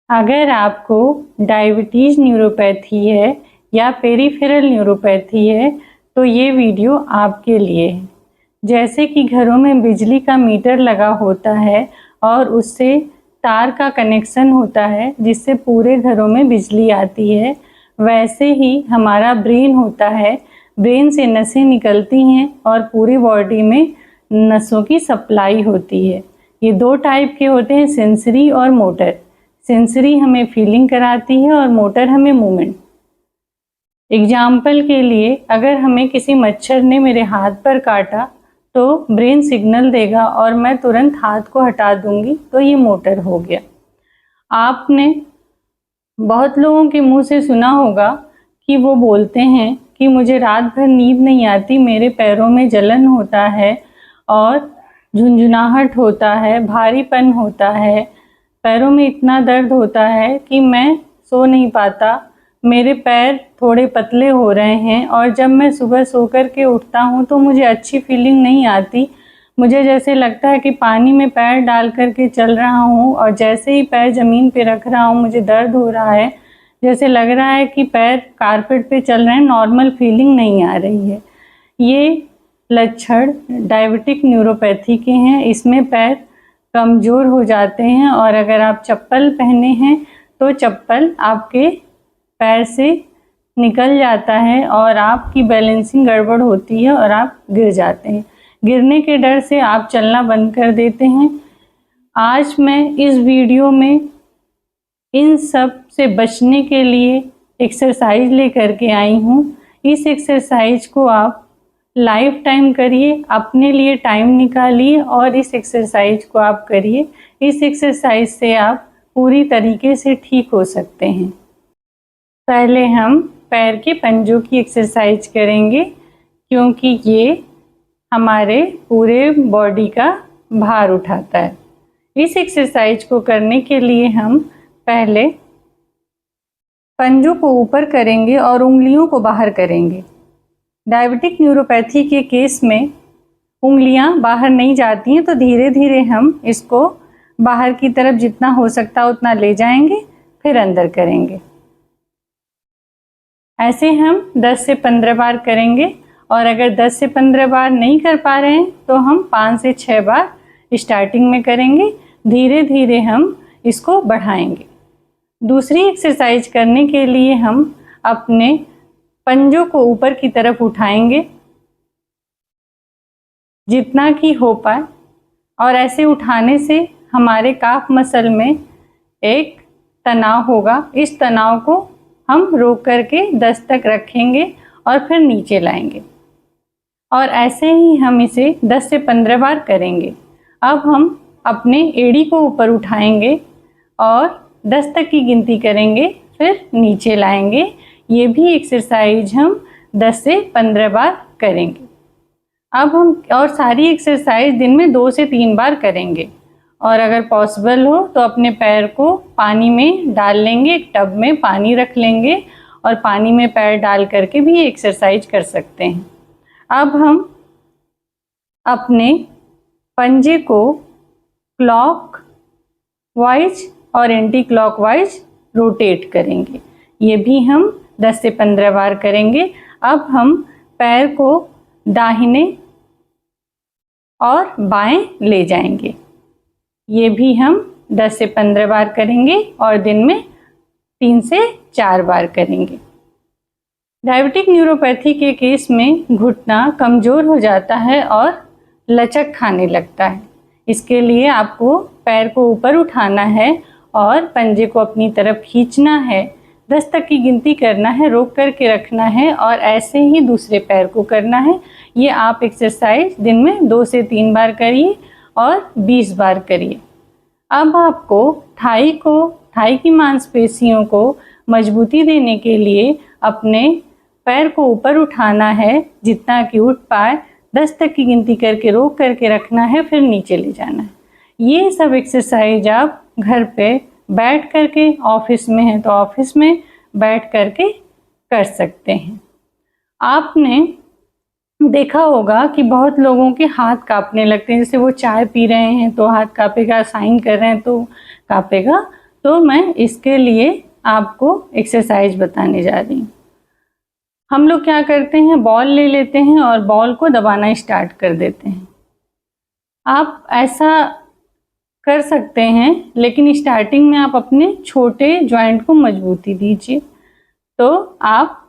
अगर आपको diabetes neuropathy है या पेरिफेरल न्यूरोपैथी है तो ये वीडियो आपके लिए है। जैसे कि घरों में बिजली का मीटर लगा होता है और उससे तार का कनेक्शन होता है जिससे पूरे घरों में बिजली आती है, वैसे ही हमारा ब्रेन होता है। ब्रेन से नसें निकलती हैं और पूरी बॉडी में नसों की सप्लाई होती है। ये दो टाइप के होते हैं, सेंसरी और मोटर। सेंसरी हमें फीलिंग कराती है और मोटर हमें मूवमेंट। एग्जाम्पल के लिए, अगर हमें किसी मच्छर ने मेरे हाथ पर काटा तो ब्रेन सिग्नल देगा और मैं तुरंत हाथ को हटा दूंगी, तो ये मोटर हो गया। आपने बहुत लोगों के मुंह से सुना होगा कि वो बोलते हैं कि मुझे रात भर नींद नहीं आती, मेरे पैरों में जलन होता है और झुंझुनाहट होता है, भारीपन होता है, पैरों में इतना दर्द होता है कि मैं सो नहीं पाता, मेरे पैर थोड़े पतले हो रहे हैं और जब मैं सुबह सो कर के उठता हूँ तो मुझे अच्छी फीलिंग नहीं आती। मुझे जैसे लगता है कि पानी में पैर डाल कर के चल रहा हूँ और जैसे ही पैर ज़मीन पे रख रहा हूँ मुझे दर्द हो रहा है, जैसे लग रहा है कि पैर कारपेट पे चल रहे हैं, नॉर्मल फीलिंग नहीं आ रही है। ये लक्षण डायबिटिक न्यूरोपैथी के हैं। इसमें पैर कमज़ोर हो जाते हैं और अगर आप चप्पल पहने हैं तो चप्पल आपके पैर से निकल जाता है और आपकी बैलेंसिंग गड़बड़ होती है और आप गिर जाते हैं। गिरने के डर से आप चलना बंद कर देते हैं। आज मैं इस वीडियो में इन सब से बचने के लिए एक्सरसाइज लेकर के आई हूँ। इस एक्सरसाइज को आप लाइफ टाइम करिए, अपने लिए टाइम निकालिए और इस एक्सरसाइज को आप करिए। इस एक्सरसाइज से आप पूरी तरीके से ठीक हो सकते हैं। पहले हम पैर के पंजों की एक्सरसाइज करेंगे क्योंकि ये हमारे पूरे बॉडी का भार उठाता है। इस एक्सरसाइज को करने के लिए हम पहले पंजों को ऊपर करेंगे और उंगलियों को बाहर करेंगे। डायबिटिक न्यूरोपैथी के केस में उंगलियां बाहर नहीं जाती हैं, तो धीरे धीरे हम इसको बाहर की तरफ जितना हो सकता उतना ले जाएंगे, फिर अंदर करेंगे। ऐसे हम 10 से 15 बार करेंगे और अगर 10 से 15 बार नहीं कर पा रहे हैं तो हम 5 से 6 बार स्टार्टिंग में करेंगे। धीरे धीरे हम इसको बढ़ाएंगे। दूसरी एक्सरसाइज करने के लिए हम अपने पंजों को ऊपर की तरफ उठाएंगे जितना कि हो पाए, और ऐसे उठाने से हमारे काफ मसल में एक तनाव होगा। इस तनाव को हम रोक करके 10 तक रखेंगे और फिर नीचे लाएंगे और ऐसे ही हम इसे 10 से 15 बार करेंगे। अब हम अपने एड़ी को ऊपर उठाएंगे और 10 तक की गिनती करेंगे, फिर नीचे लाएंगे। ये भी एक्सरसाइज हम 10 से 15 बार करेंगे। अब हम और सारी एक्सरसाइज दिन में 2 से 3 बार करेंगे और अगर पॉसिबल हो तो अपने पैर को पानी में डाल लेंगे, एक टब में पानी रख लेंगे और पानी में पैर डाल करके भी एक्सरसाइज कर सकते हैं। अब हम अपने पंजे को क्लॉक वाइज और एंटी क्लॉक वाइज रोटेट करेंगे। ये भी हम 10 से 15 बार करेंगे। अब हम पैर को दाहिने और बाएं ले जाएंगे। ये भी हम 10 से 15 बार करेंगे और दिन में 3 से 4 बार करेंगे। डायबिटिक न्यूरोपैथी के केस में घुटना कमज़ोर हो जाता है और लचक खाने लगता है। इसके लिए आपको पैर को ऊपर उठाना है और पंजे को अपनी तरफ खींचना है, 10 तक की गिनती करना है, रोक करके रखना है और ऐसे ही दूसरे पैर को करना है। ये आप एक्सरसाइज दिन में 2 से 3 बार करिए और 20 बार करिए। अब आपको थाई की मांसपेशियों को मजबूती देने के लिए अपने पैर को ऊपर उठाना है जितना कि उठ पाए, 10 तक की गिनती करके रोक करके रखना है, फिर नीचे ले जाना है। ये सब एक्सरसाइज आप घर पे बैठ करके, ऑफिस में है तो ऑफिस में बैठ करके कर सकते हैं। आपने देखा होगा कि बहुत लोगों के हाथ कांपने लगते हैं, जैसे वो चाय पी रहे हैं तो हाथ कांपेगा, साइन कर रहे हैं तो कांपेगा। तो मैं इसके लिए आपको एक्सरसाइज बताने जा रही हूँ। हम लोग क्या करते हैं, बॉल ले लेते हैं और बॉल को दबाना स्टार्ट कर देते हैं। आप ऐसा कर सकते हैं, लेकिन स्टार्टिंग में आप अपने छोटे जॉइंट को मजबूती दीजिए। तो आप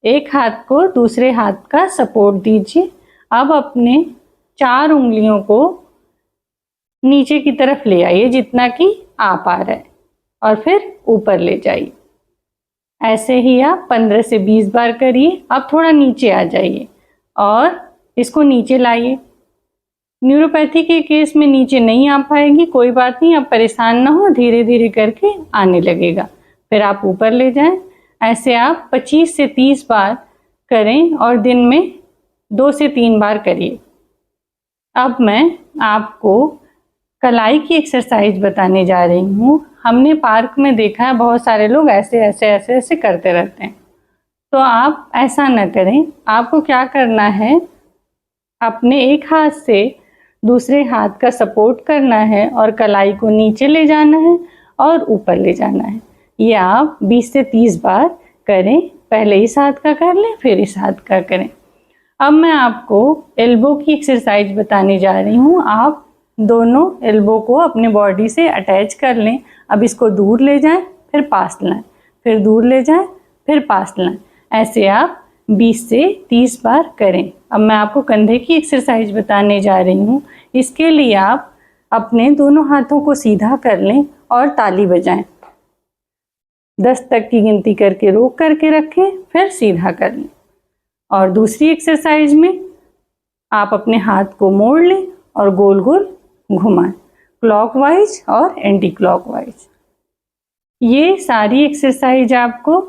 एक हाथ को दूसरे हाथ का सपोर्ट दीजिए। अब अपने 4 उंगलियों को नीचे की तरफ ले आइए जितना कि आ पा रहा है, और फिर ऊपर ले जाइए। ऐसे ही आप 15 से 20 बार करिए। अब थोड़ा नीचे आ जाइए और इसको नीचे लाइए। न्यूरोपैथी के केस में नीचे नहीं आ पाएगी, कोई बात नहीं, आप परेशान ना हो, धीरे धीरे करके आने लगेगा। फिर आप ऊपर ले जाएं। ऐसे आप 25 से 30 बार करें और दिन में 2 से 3 बार करिए। अब मैं आपको कलाई की एक्सरसाइज बताने जा रही हूँ। हमने पार्क में देखा है बहुत सारे लोग ऐसे ऐसे ऐसे ऐसे करते रहते हैं, तो आप ऐसा न करें। आपको क्या करना है, अपने एक हाथ से दूसरे हाथ का सपोर्ट करना है और कलाई को नीचे ले जाना है और ऊपर ले जाना है। ये आप 20 से 30 बार करें। पहले इस हाथ का कर लें, फिर इस हाथ का करें। अब मैं आपको एल्बो की एक्सरसाइज बताने जा रही हूँ। आप दोनों एल्बो को अपने बॉडी से अटैच कर लें। अब इसको दूर ले जाएं, फिर पास लाएं, फिर दूर ले जाएं, फिर पास लाएं। ऐसे आप 20 से 30 बार करें। अब मैं आपको कंधे की एक्सरसाइज बताने जा रही हूँ। इसके लिए आप अपने दोनों हाथों को सीधा कर लें और ताली बजाएं। 10 तक की गिनती करके रोक करके रखें, फिर सीधा कर लें। और दूसरी एक्सरसाइज में आप अपने हाथ को मोड़ लें और गोल गोल घुमाएं, क्लॉकवाइज और एंटी क्लॉकवाइज। ये सारी एक्सरसाइज आपको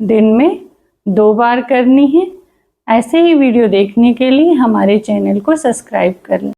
दिन में 2 बार करनी है। ऐसे ही वीडियो देखने के लिए हमारे चैनल को सब्सक्राइब कर लें।